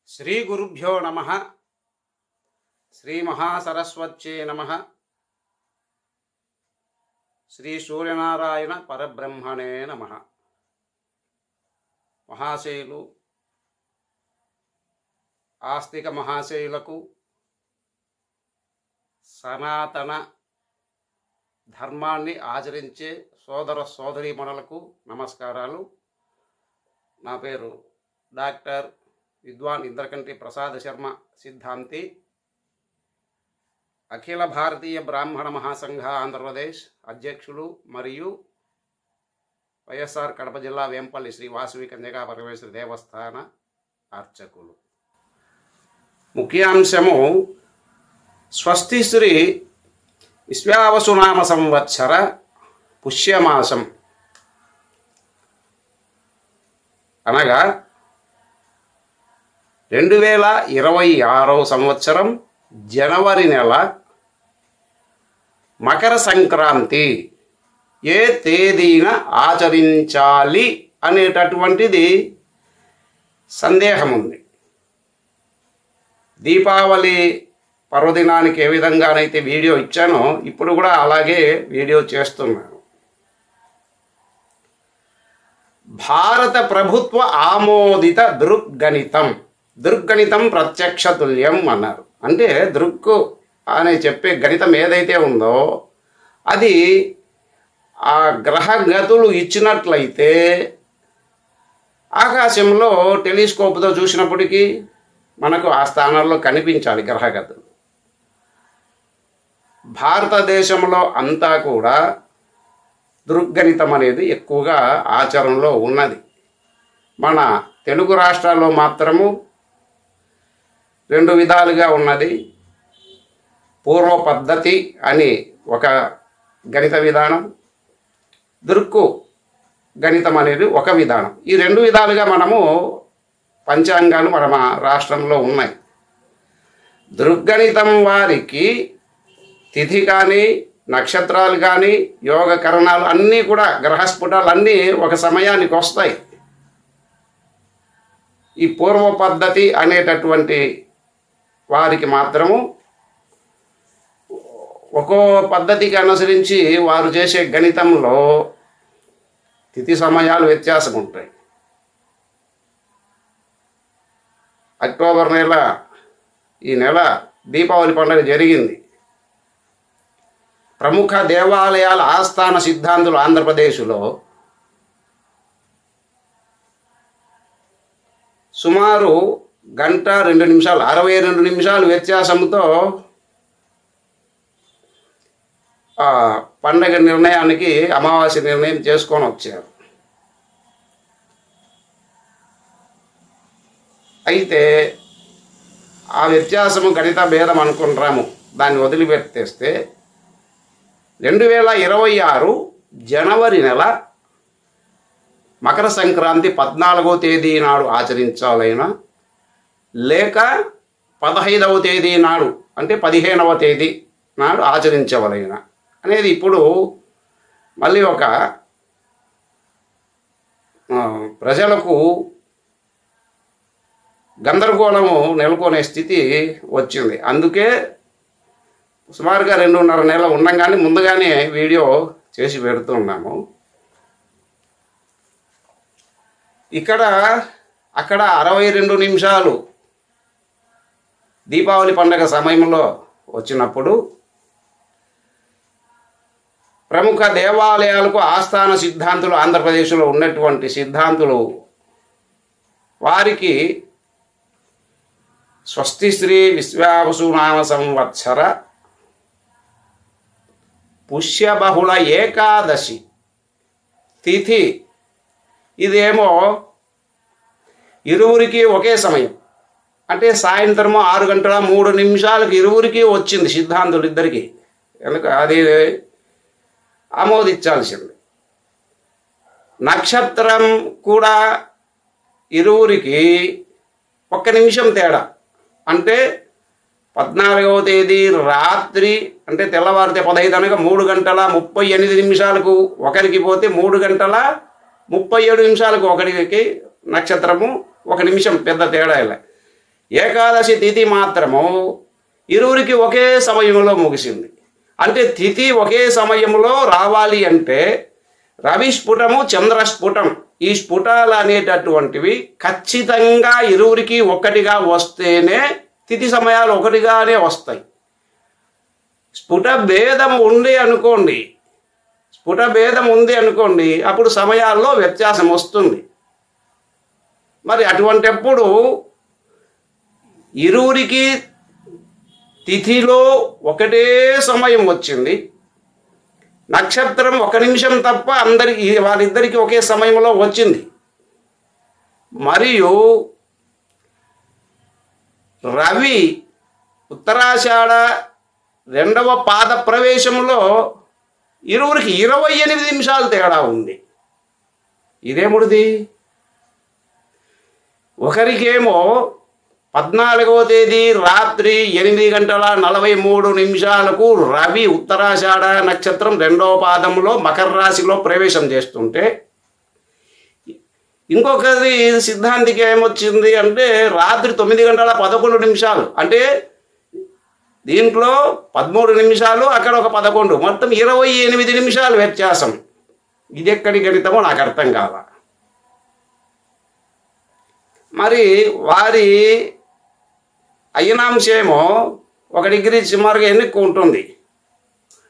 శ్రీ గురుభ్యో నమః. శ్రీ మహాసరస్వత్యే నమః. శ్రీ సూర్యనారాయణ పరబ్రహ్మణే నమః. మహాశయులు, ఆస్తిక మహాశయులకు, సనాతన ధర్మాన్ని ఆచరించే సోదర సోదరీమణులకు నమస్కారాలు. నా పేరు డాక్టర్ విద్వాన్ ఇంద్రకంటి ప్రసాద శర్మ సిద్ధాంతి. అఖిల భారతీయ బ్రాహ్మణ మహాసంఘ ఆంధ్రప్రదేశ్ అధ్యక్షులు మరియు వైఎస్ఆర్ కడప జిల్లా వేంపల్లి శ్రీ వాసవి కన్యకా పరమేశ్వరి దేవస్థాన అర్చకులు. ముఖ్యాంశము స్వస్తి శ్రీ విశ్వావసునామ సంవత్సర పుష్యమాసం అనగా 2026 సంవత్సరం జనవరి నెల మకర సంక్రాంతి ఏ తేదీన ఆచరించాలి అనేటటువంటిది సందేహం ఉంది. దీపావళి పర్వదినానికి ఏ విధంగానైతే వీడియో ఇచ్చానో ఇప్పుడు కూడా అలాగే వీడియో చేస్తున్నాను. భారత ప్రభుత్వ ఆమోదిత దృగ్గణితం ప్రత్యక్ష తుల్యం అన్నారు. అంటే దృక్కు అని చెప్పే గణితం ఏదైతే ఉందో అది ఆ గ్రహగతులు ఇచ్చినట్లయితే ఆకాశంలో టెలిస్కోప్తో చూసినప్పటికీ మనకు ఆ స్థానాల్లో కనిపించాలి గ్రహగతులు. భారతదేశంలో అంతా కూడా దృగ్గణితం అనేది ఎక్కువగా ఆచరణలో ఉన్నది. మన తెలుగు రాష్ట్రాల్లో మాత్రము 2 విధాలుగా ఉన్నది. పూర్వ పద్ధతి అని ఒక గణిత విధానం, దృక్కు గణితం అనేది ఒక విధానం. ఈ 2 విధాలుగా మనము పంచాంగాలు మన రాష్ట్రంలో ఉన్నాయి. దృగ్గణితం వారికి తిథి కానీ నక్షత్రాలు కానీ యోగకరణాలు అన్నీ కూడా గ్రహస్ఫుటాలు అన్నీ ఒక సమయానికి వస్తాయి. ఈ పూర్వ పద్ధతి అనేటటువంటి వారికి మాత్రము ఒక్కో పద్ధతికి అనుసరించి వారు చేసే గణితంలో తిథి సమయాలు వ్యత్యాసం ఉంటాయి. అక్టోబర్ నెల ఈ నెల దీపావళి పండుగ జరిగింది. ప్రముఖ దేవాలయాల ఆస్థాన సిద్ధాంతులు ఆంధ్రప్రదేశ్లో సుమారు 1 గంట 2 నిమిషాలు 62 నిమిషాలు వ్యత్యాసంతో పండగ నిర్ణయానికి అమావాస్య నిర్ణయం చేసుకొని వచ్చారు. అయితే ఆ వ్యత్యాసము గణిత భేదం అనుకుంటాము. దాన్ని వదిలిపెట్టేస్తే 2026 జనవరి నెల మకర సంక్రాంతి 14వ తేదీ నాడు ఆచరించాలైనా లేక 15వ తేదీ నాడు అంటే 15వ తేదీ నాడు ఆచరించవలైనా అనేది ఇప్పుడు మళ్ళీ ఒక ప్రజలకు గందరగోళము నెలకొనే స్థితి వచ్చింది. అందుకే సుమారుగా 2.5 నెలలు ఉండగానే ముందుగానే వీడియో చేసి పెడుతున్నాము. అక్కడ 62 నిమిషాలు దీపావళి పండుగ సమయంలో వచ్చినప్పుడు ప్రముఖ దేవాలయాలకు ఆస్థాన సిద్ధాంతులు ఆంధ్రప్రదేశ్లో ఉన్నటువంటి సిద్ధాంతులు వారికి స్వస్తి శ్రీ విశ్వావసునామ సంవత్సర పుష్యబహుళ ఏకాదశి తిథి ఇదేమో ఇరువురికి ఒకే సమయం అంటే సాయంత్రము 6 గంటల 3 నిమిషాలకు ఇరువురికి వచ్చింది సిద్ధాంతులు ఇద్దరికి. ఎందుకు అది ఆమోదించాల్సింది. నక్షత్రం కూడా ఇరువురికి 1 నిమిషం తేడా. అంటే 14వ తేదీ రాత్రి అంటే తెల్లవారితే 15 అనగా 3 గంటల 38 నిమిషాలకు ఒకరికి పోతే 3 గంటల 37 నిమిషాలకు ఒకరికి నక్షత్రము 1 నిమిషం పెద్ద తేడా ఇలా. ఏకాదశి తిథి మాత్రము ఇరువురికి ఒకే సమయంలో ముగిసింది. అంటే తిథి ఒకే సమయంలో రావాలి అంటే రవి స్ఫుటము చంద్రస్ఫుటం ఈ స్ఫుటాలు అనేటటువంటివి ఖచ్చితంగా ఇరువురికి ఒక్కటిగా వస్తేనే తిథి సమయాలు ఒకటిగానే వస్తాయి. స్ఫుట భేదం ఉంది అనుకోండి అప్పుడు సమయాల్లో వ్యత్యాసం వస్తుంది. మరి అటువంటిప్పుడు ఇరువురికి తిథిలో ఒకటే సమయం వచ్చింది, నక్షత్రం 1 నిమిషం తప్ప వాళ్ళిద్దరికీ ఒకే సమయంలో వచ్చింది. మరియు రవి ఉత్తరాషాఢ 2వ పాద ప్రవేశంలో ఇరువురికి 28 నిమిషాలు తేడా ఉంది. ఇదేముడిది? ఒకరికేమో 14వ తేదీ రాత్రి 8:43 రవి ఉత్తరాషాఢ నక్షత్రం 2వ పాదంలో మకర రాశిలో ప్రవేశం చేస్తుంటే, ఇంకొకరి సిద్ధాంతికి ఏమొచ్చింది అంటే రాత్రి 9:11 అంటే దీంట్లో 13 నిమిషాలు, అక్కడ ఒక 11, మొత్తం 28 నిమిషాలు వ్యత్యాసం. ఇది ఎక్కడి గణితమో నాకు అర్థం కాల. మరి వారి అయ్యనాంశేమో 1 డిగ్రీ సుమారుగా ఎన్నిక ఉంటుంది.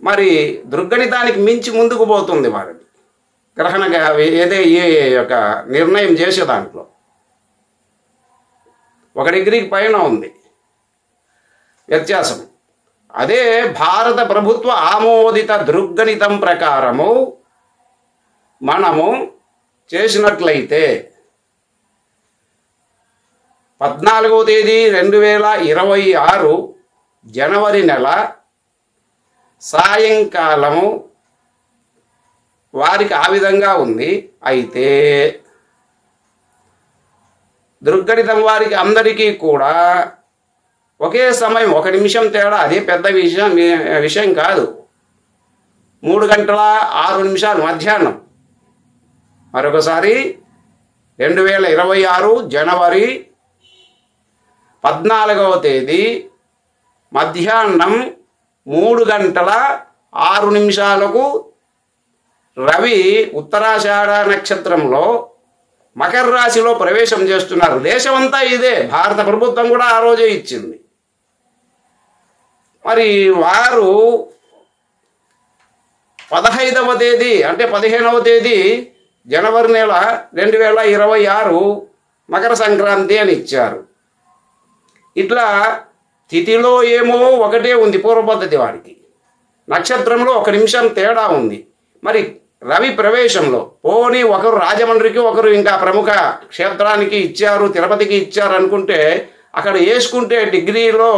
మరి దృగ్గణితానికి మించి ముందుకు పోతుంది వారిది గ్రహణ ఈ యొక్క నిర్ణయం చేసే దాంట్లో 1 డిగ్రీకి పైన ఉంది వ్యత్యాసం. అదే భారత ప్రభుత్వ ఆమోదిత దృగ్గణితం ప్రకారము మనము చేసినట్లయితే 14వ తేదీ 2026 జనవరి నెల సాయంకాలము వారికి ఆ విధంగా ఉంది. అయితే దృగ్గణితం వారికి అందరికీ కూడా ఒకే సమయం 1 నిమిషం తేడా, అదే పెద్ద విషయం కాదు. 3:06 మధ్యాహ్నం. మరొకసారి 2026 జనవరి 14వ తేదీ మధ్యాహ్నం 3:06 రవి ఉత్తరాషాఢ నక్షత్రంలో మకర రాశిలో ప్రవేశం చేస్తున్నారు. దేశమంతా ఇదే, భారత ప్రభుత్వం కూడా ఆ రోజే ఇచ్చింది. మరి వారు 15వ తేదీ అంటే 15వ తేదీ జనవరి నెల 2026 మకర సంక్రాంతి అని ఇచ్చారు. ఇట్లా తిథిలో ఏమో ఒకటే ఉంది పూర్వ పద్ధతి వారికి, నక్షత్రంలో 1 నిమిషం తేడా ఉంది. మరి రవి ప్రవేశంలో పోనీ ఒకరు రాజమండ్రికి, ఒకరు ఇంకా ప్రముఖ క్షేత్రానికి ఇచ్చారు, తిరుపతికి ఇచ్చారు అనుకుంటే అక్కడ వేసుకుంటే డిగ్రీలో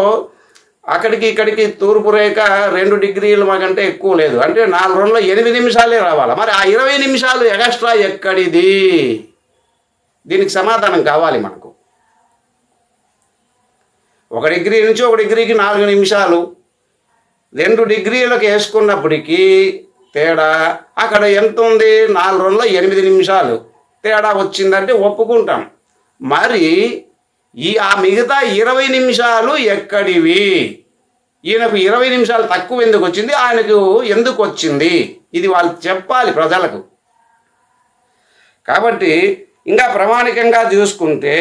అక్కడికి ఇక్కడికి తూర్పు రేఖ 2 డిగ్రీలు మాకంటే ఎక్కువ లేదు. అంటే 4 రోజుల్లో 8 నిమిషాలే రావాలి. మరి ఆ 20 నిమిషాలు ఎక్స్ట్రా ఎక్కడిది? దీనికి సమాధానం కావాలి మనకు. 1 డిగ్రీ నుంచి 1 డిగ్రీకి 4 నిమిషాలు, 2 డిగ్రీలకు వేసుకున్నప్పటికీ తేడా అక్కడ ఎంత ఉంది? 4 రోజుల్లో 8 నిమిషాలు తేడా వచ్చిందంటే ఒప్పుకుంటాం. మరి ఆ మిగతా 20 నిమిషాలు ఎక్కడివి? ఈయనకు 20 నిమిషాలు తక్కువ ఎందుకు వచ్చింది, ఆయనకు ఎందుకు వచ్చింది? ఇది వాళ్ళు చెప్పాలి ప్రజలకు. కాబట్టి ఇంకా ప్రామాణికంగా చూసుకుంటే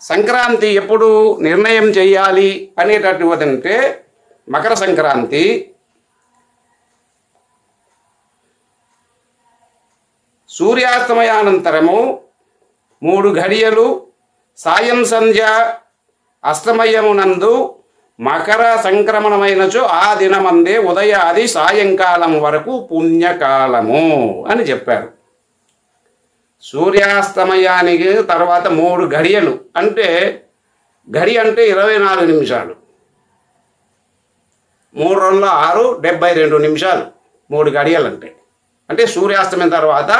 సంక్రాంతి ఎప్పుడు నిర్ణయం చేయాలి అనేటటువంటే మకర సంక్రాంతి సూర్యాస్తమయానంతరము 3 గడియలు సాయం సంధ్య అస్తమయమునందు మకర సంక్రమణమైనచో ఆ దినమందే ఉదయాది సాయంకాలం వరకు పుణ్యకాలము అని చెప్పారు. సూర్యాస్తమయానికి తర్వాత 3 గడియలు అంటే గడి అంటే 24 నిమిషాలు, 3 రోజుల 6 72 నిమిషాలు 3 గడియలు అంటే సూర్యాస్తమయం తర్వాత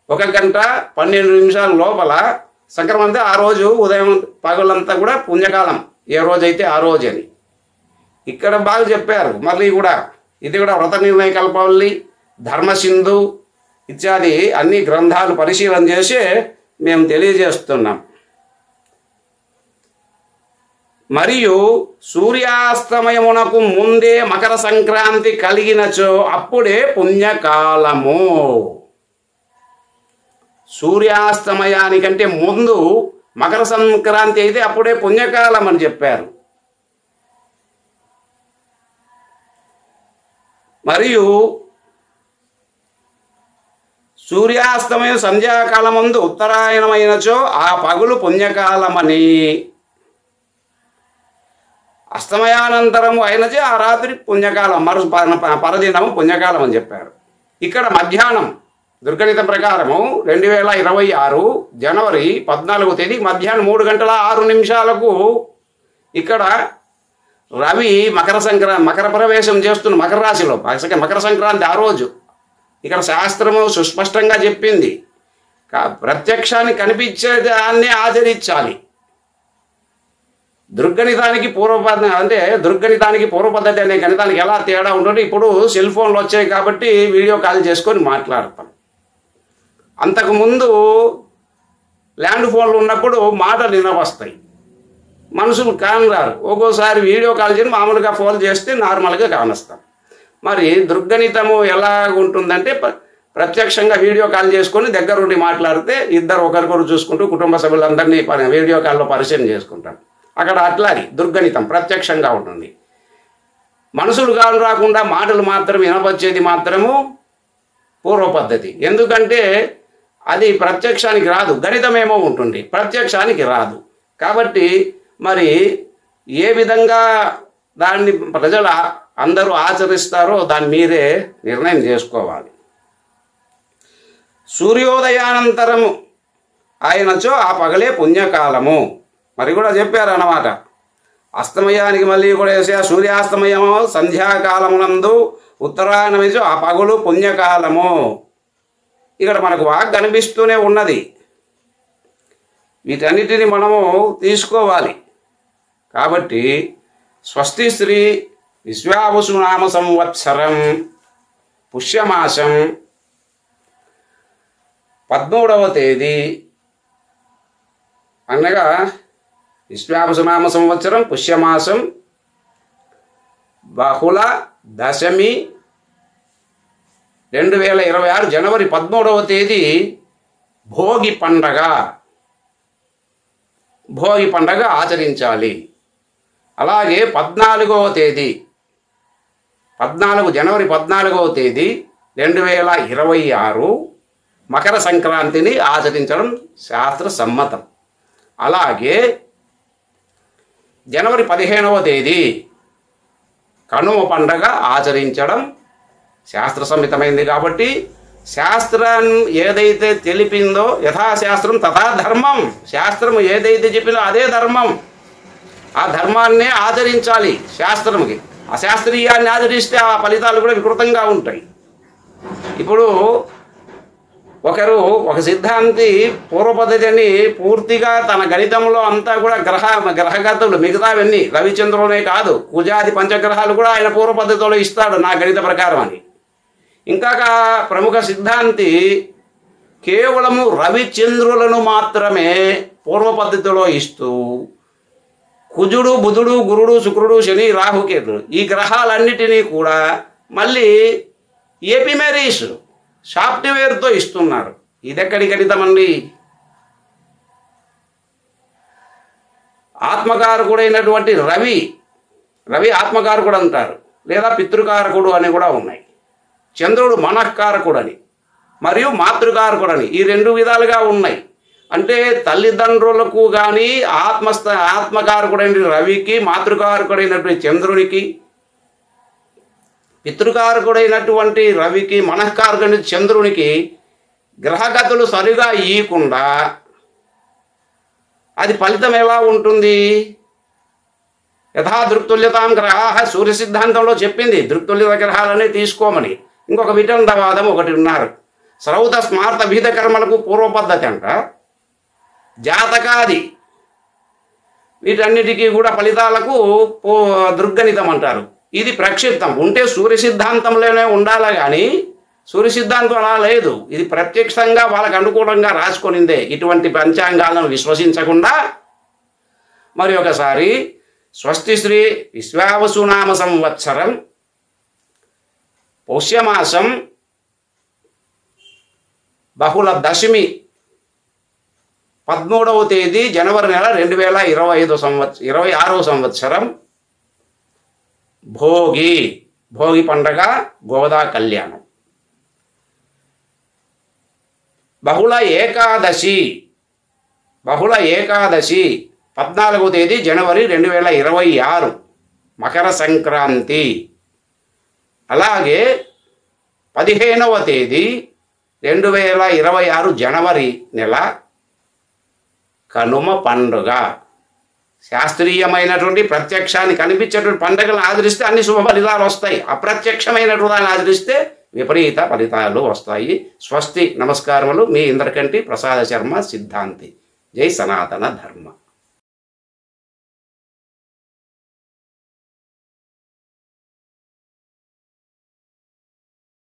1 గంట 12 నిమిషాల లోపల సంక్రమణం. ఆ రోజు ఉదయం పగలంతా కూడా పుణ్యకాలం, ఏ రోజైతే ఆ రోజు అని ఇక్కడ బాగా చెప్పారు. మళ్ళీ కూడా ఇది కూడా వ్రత నిర్ణయ కల్పవల్లి, ధర్మసింధు ఇత్యాది అన్ని గ్రంథాలు పరిశీలన చేసి మేము తెలియజేస్తున్నాం. మరియు సూర్యాస్తమయమునకు ముందే మకర సంక్రాంతి కలిగినచో అప్పుడే పుణ్యకాలము. సూర్యాస్తమయానికంటే ముందు మకర సంక్రాంతి అయితే అప్పుడే పుణ్యకాలం అని చెప్పారు. మరియు సూర్యాస్తమయం సంధ్యాకాలమందు ఉత్తరాయణమైనచో ఆ పగులు పుణ్యకాలమని, అస్తమయానంతరము అయినచో ఆ రాత్రి పుణ్యకాలం, పరదినము పుణ్యకాలం అని చెప్పారు. ఇక్కడ మధ్యాహ్నం దుర్గణితం ప్రకారము 2026 జనవరి 14వ తేదీ మధ్యాహ్నం 3:06 ఇక్కడ రవి మకర ప్రవేశం చేస్తున్న మకర రాశిలో, మకర సంక్రాంతి ఆ రోజు. ఇక్కడ శాస్త్రము సుస్పష్టంగా చెప్పింది, ప్రత్యక్షాన్ని కనిపించే దాన్ని ఆచరించాలి. దుర్గణితానికి పూర్వ పద్ధతి అనే గణితానికి ఎలా తేడా ఉంటుంది, ఇప్పుడు సెల్ ఫోన్లు వచ్చాయి కాబట్టి వీడియో కాల్ చేసుకొని మాట్లాడతాం. అంతకుముందు ల్యాండ్ ఫోన్లు ఉన్నప్పుడు మాటలు వినవస్తాయి, మనుషులు కానరారు. ఒక్కోసారి వీడియో కాల్ చేసి మామూలుగా ఫోన్ చేస్తే నార్మల్గా కానొస్తాం. మరి దుర్గణితము ఎలా ఉంటుందంటే ప్రత్యక్షంగా వీడియో కాల్ చేసుకొని దగ్గరుండి మాట్లాడితే ఇద్దరు ఒకరికొకరు చూసుకుంటూ కుటుంబ సభ్యులందరినీ వీడియో కాల్లో పరిచయం చేసుకుంటాం. అక్కడ అట్లాగే దుర్గణితం ప్రత్యక్షంగా ఉంటుంది. మనుషులు కాలు రాకుండా మాటలు మాత్రం వినపచ్చేది మాత్రము పూర్వ పద్ధతి. ఎందుకంటే అది ప్రత్యక్షానికి రాదు, గణితమేమో ఉంటుంది, ప్రత్యక్షానికి రాదు. కాబట్టి మరి ఏ విధంగా దాన్ని ప్రజలు అందరూ ఆచరిస్తారో దాన్ని మీరే నిర్ణయం చేసుకోవాలి. సూర్యోదయానంతరము ఆయనచో ఆ పగలే పుణ్యకాలము మరి కూడా చెప్పారన్నమాట. అస్తమయానికి మళ్ళీ కూడా వేసే సూర్యాస్తమయము సంధ్యాకాలమునందు ఉత్తరాయణమేచో ఆ పగులు పుణ్యకాలము. ఇక్కడ మనకు వాక్ కనిపిస్తూనే ఉన్నది. వీటన్నిటిని మనము తీసుకోవాలి. కాబట్టి స్వస్తి శ్రీ విశ్వావసునామ సంవత్సరం పుష్యమాసం 13వ తేదీ అనగా విశ్వావసునామ సంవత్సరం పుష్యమాసం బహుళ దశమి 2026 జనవరి 13వ తేదీ భోగి పండగ ఆచరించాలి. అలాగే 14వ తేదీ జనవరి 14వ తేదీ 2026 మకర సంక్రాంతిని ఆచరించడం శాస్త్ర సమ్మతం. అలాగే జనవరి 15వ తేదీ కనుమ పండగ ఆచరించడం శాస్త్ర సమ్మితమైంది. కాబట్టి శాస్త్రం ఏదైతే తెలిపిందో యథాశాస్త్రం తథా ధర్మం, శాస్త్రము ఏదైతే చెప్పినో అదే ధర్మం. ఆ ధర్మాన్నే ఆచరించాలి. శాస్త్రముకి అశాస్త్రీయాన్ని ఆచరిస్తే ఆ ఫలితాలు కూడా వికృతంగా ఉంటాయి. ఇప్పుడు ఒక సిద్ధాంతి పూర్వ పద్ధతిని పూర్తిగా తన గణితంలో అంతా కూడా గ్రహగతులు మిగతావన్నీ రవిచంద్రులనే కాదు కుజాది పంచగ్రహాలు కూడా ఆయన పూర్వ పద్ధతిలో ఇస్తాడు నా గణిత ప్రకారం అని. ఇంకా ప్రముఖ సిద్ధాంతి కేవలము రవిచంద్రులను మాత్రమే పూర్వ పద్ధతిలో ఇస్తూ కుజుడు బుధుడు గురుడు శుక్రుడు శని రాహుకేతుడు ఈ గ్రహాలన్నిటినీ కూడా మళ్ళీ ఏపీమెరీస్ సాఫ్ట్వేర్తో ఇస్తున్నారు. ఇదెక్కడి గణితమండి? ఆత్మకారకుడైనటువంటి రవి ఆత్మకారకుడు అంటారు, లేదా పితృకారకుడు అని కూడా ఉన్నాయి. చంద్రుడు మనఃకారకుడని మరియు మాతృకారకుడని ఈ రెండు విధాలుగా ఉన్నాయి. అంటే తల్లిదండ్రులకు కానీ ఆత్మకారకుడైన రవికి, మాతృకారకుడైనటువంటి చంద్రునికి, పితృకారకుడైనటువంటి రవికి, మనఃకారకుడైన చంద్రునికి గ్రహగతులు సరిగా ఇయ్యకుండా అది ఫలితం ఎలా ఉంటుంది? యథా దృక్తుల్యతాం గ్రహ సూర్య సిద్ధాంతంలో చెప్పింది దృక్తుల్యత గ్రహాలనే తీసుకోమని. ఇంకొక వితండవాదం ఒకటి ఉన్నారు. శ్రౌత స్మార్త భీత కర్మలకు పూర్వ పద్ధతి అంట, జాతకాది వీటన్నిటికీ కూడా ఫలితాలకు దుర్గణితం అంటారు. ఇది ప్రక్షిప్తం. ఉంటే సూర్య సిద్ధాంతంలోనే ఉండాలి కానీ సూర్య సిద్ధాంతం అలా లేదు. ఇది ప్రత్యక్షంగా వాళ్ళకు అనుకూలంగా రాసుకొనిందే. ఇటువంటి పంచాంగాలను విశ్వసించకుండా మరి ఒకసారి స్వస్తి శ్రీ విశ్వావసునామ సంవత్సరం పౌష్యమాసం బహుళ దశమి 13వ తేదీ జనవరి నెల 2026వ సంవత్సరం భోగి పండగ గోదా కళ్యాణం. బహుళ ఏకాదశి 14వ తేదీ జనవరి 2026 మకర సంక్రాంతి. అలాగే 15వ తేదీ 2026 జనవరి నెల కనుమ పండుగ. శాస్త్రీయమైనటువంటి ప్రత్యక్షాన్ని కనిపించేటువంటి పండుగలను ఆదరిస్తే అన్ని శుభ ఫలితాలు వస్తాయి. అప్రత్యక్షమైనటువంటి దాన్ని ఆదరిస్తే విపరీత ఫలితాలు వస్తాయి. స్వస్తి. నమస్కారములు. మీ ఇంద్రకంటి ప్రసాద శర్మ సిద్ధాంతి. జై సనాతన ధర్మ.